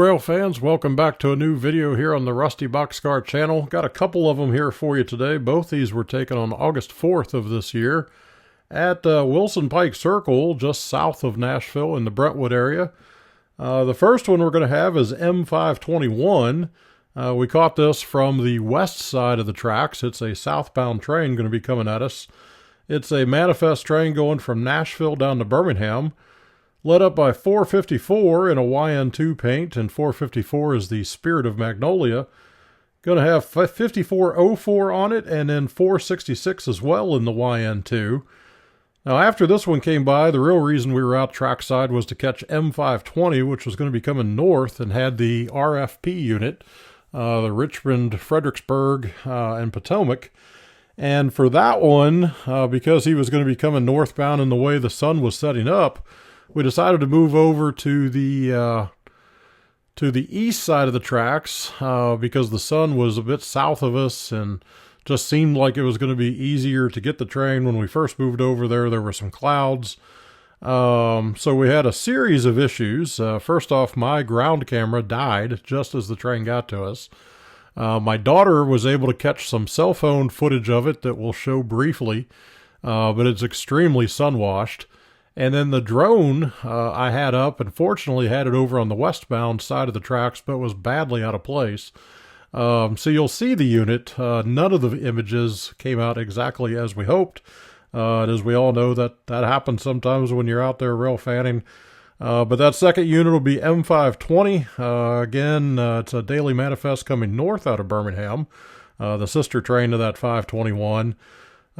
rail fans, welcome back to a new video here on the Rusty Boxcar channel. Got a couple of them here for you today. Both these were taken on August 4th of this year at Wilson Pike Circle, just south of Nashville in the Brentwood area. The first one we're going to have is M521. We caught this from the west side of the tracks. It's a southbound train going to be coming at us. It's a manifest train going from Nashville down to Birmingham. Led up by 454 in a YN2 paint, and 454 is the Spirit of Magnolia. Going to have 5404 on it, and then 466 as well in the YN2. Now, after this one came by, the real reason we were out trackside was to catch M520, which was going to be coming north and had the RF&P unit, the Richmond, Fredericksburg, and Potomac. And for that one, because he was going to be coming northbound in the way the sun was setting up, we decided to move over to the east side of the tracks because the sun was a bit south of us and just seemed like it was going to be easier to get the train. When we first moved over there were some clouds. So we had a series of issues. First off, my ground camera died just as the train got to us. My daughter was able to catch some cell phone footage of it that we'll show briefly, but it's extremely sun-washed. And then the drone I had up, and fortunately had it over on the westbound side of the tracks, but was badly out of place. So you'll see the unit. None of the images came out exactly as we hoped. And as we all know, that happens sometimes when you're out there rail fanning. But that second unit will be M520. Again, it's a daily manifest coming north out of Birmingham, the sister train to that 521.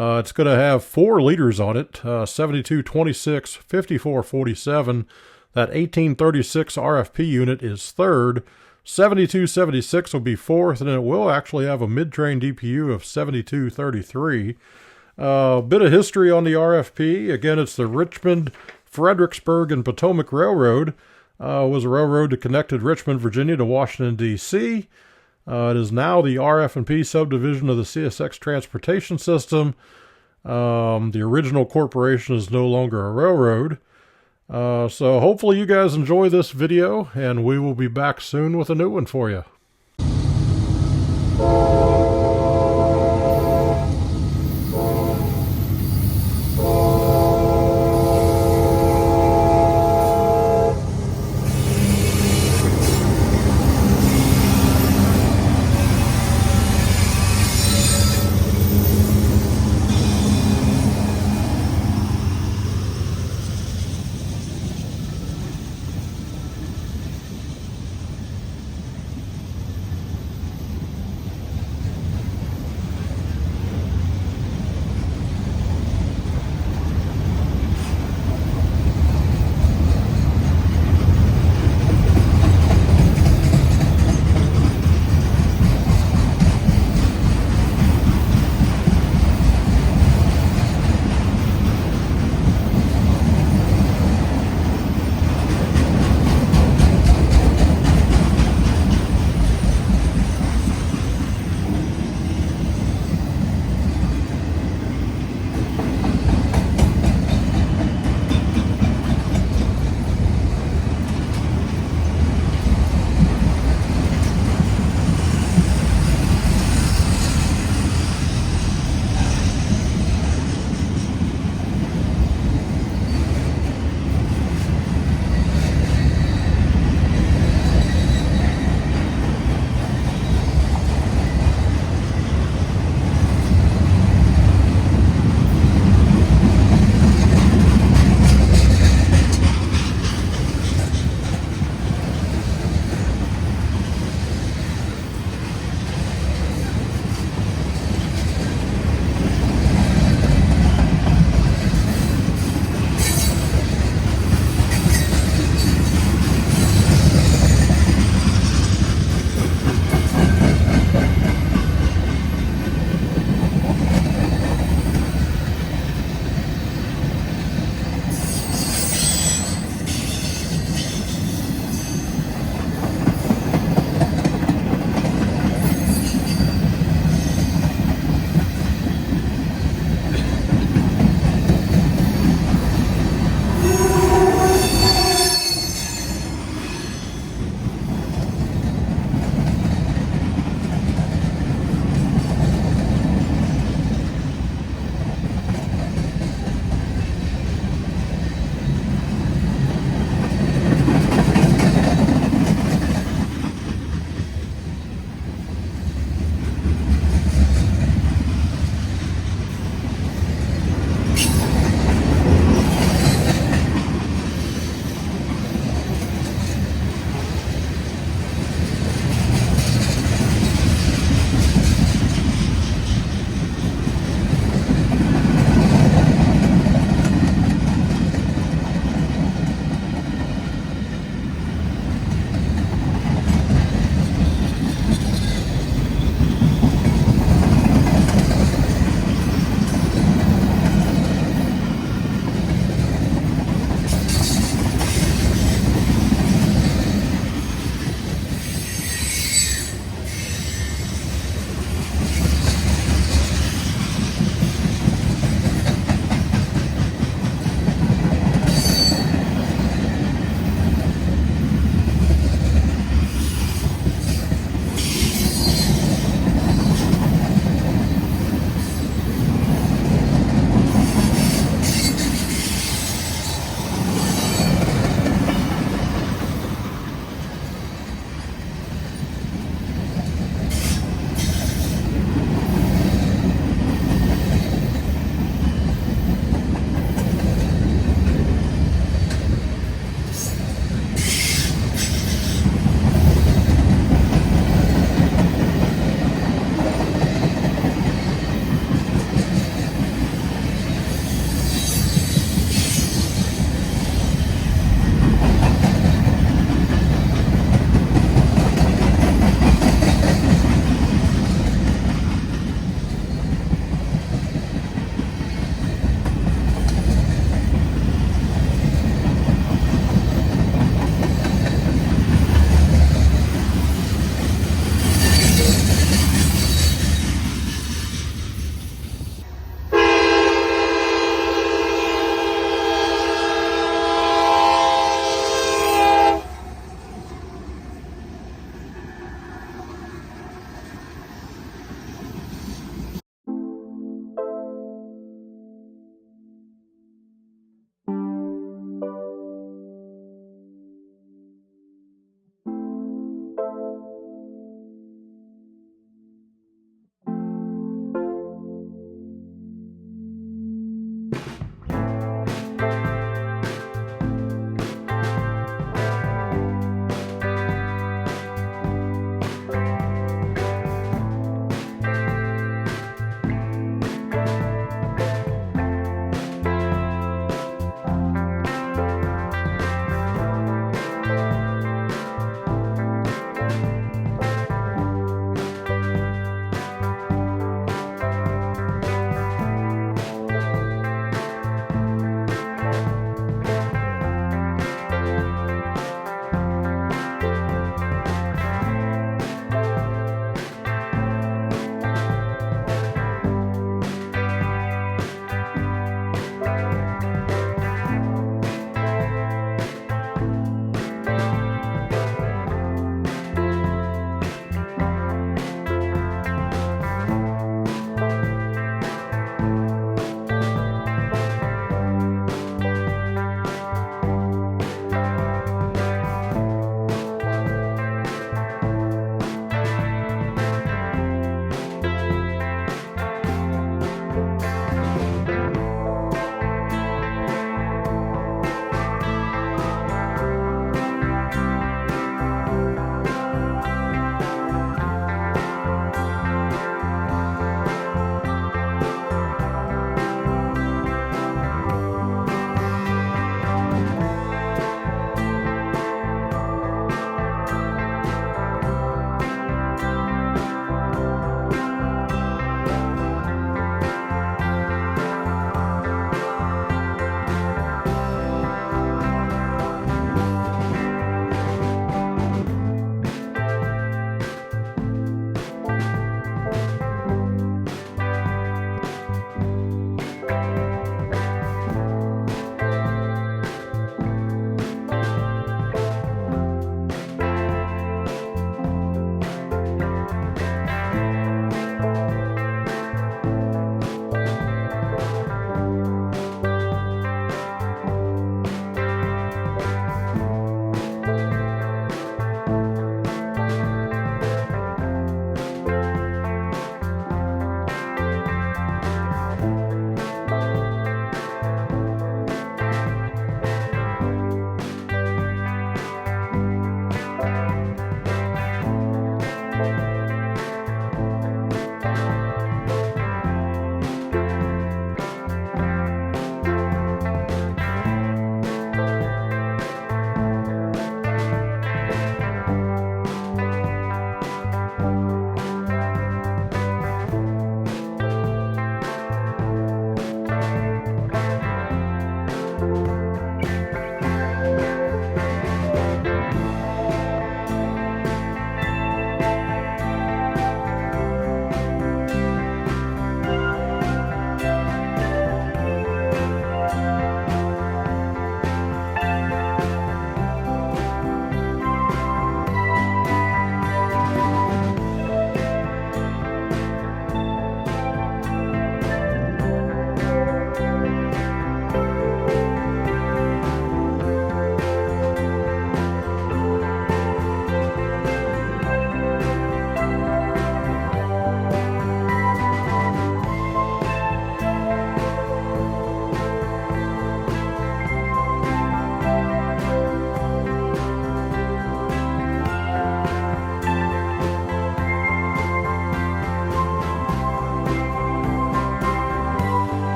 It's going to have 4 liters on it, 7226, 5447. That 1836 RF&P unit is third. 7276 will be fourth, and it will actually have a mid-train DPU of 7233. Bit of history on the RF&P. Again, it's the Richmond, Fredericksburg, and Potomac Railroad. It was a railroad that connected Richmond, Virginia to Washington, D.C. It is now the RF&P subdivision of the CSX transportation system. The original corporation is no longer a railroad. So hopefully you guys enjoy this video, and we will be back soon with a new one for you.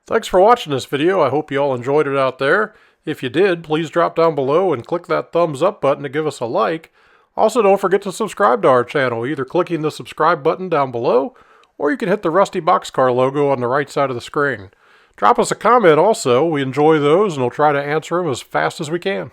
Thanks for watching this video. I hope you all enjoyed it out there. If you did, please drop down below and click that thumbs up button to give us a like. Also, don't forget to subscribe to our channel, either clicking the subscribe button down below, or you can hit the Rusty Boxcar logo on the right side of the screen. Drop us a comment also. We enjoy those, and we'll try to answer them as fast as we can.